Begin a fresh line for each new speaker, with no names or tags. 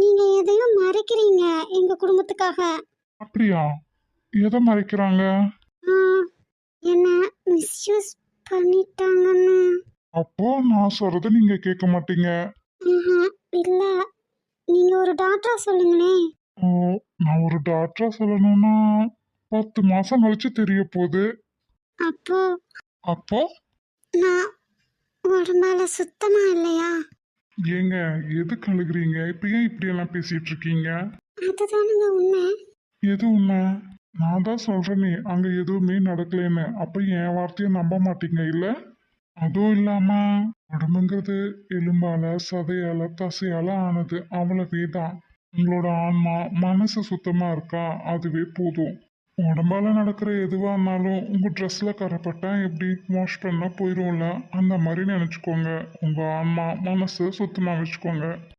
நீங்க எதையும் மறைக்கிறீங்க எங்க குடும்பத்துக்காக.
அப்படியா? எதை மறைக்கிறாங்க?
ஆ, என்ன மிஸ்யூஸ் பண்ணிட்டாங்கன்னு.
அப்போ நான் சொல்றத நீங்க கேட்க மாட்டீங்க.
ஆஹா, இல்ல. நீங்க ஒரு டாக்டரா சொல்லுங்களேன்.
ஓ, நான் ஒரு டாக்டரா சொல்லணும்னா 10 மாசம் கழிச்சு தெரிய போகுது.
அப்போ
அப்போ
நான் உடம்பால சுத்தமா இல்லையா?
ஏங்க, எதுக்கு அழுகுறீங்க? இப்ப ஏன் இப்படியெல்லாம் பேசிட்டு இருக்கீங்க?
அதுதானுங்க உண்மை.
எது உண்மை? நான் தான் சொல்றேனே அங்க எதுவுமே நடக்கலைன்னு. அப்ப என் வார்த்தையை நம்ப மாட்டீங்க இல்ல? அதுவும் இல்லாம உடம்புங்கிறது எலும்பால சதையால தசையால ஆனது, அவ்வளவே தான். உங்களோட ஆன்மா மனசு சுத்தமா இருக்கா, அதுவே போதும். உடம்பால நடக்கிற எதுவா இருந்தாலும் உங்க ட்ரெஸ்ல கரைப்பட்டா எப்படி வாஷ் பண்ணா போயிரும்ல, அந்த மாதிரி நினைச்சுக்கோங்க. உங்க ஆன்மா மனசு சுத்தமா வச்சுக்கோங்க.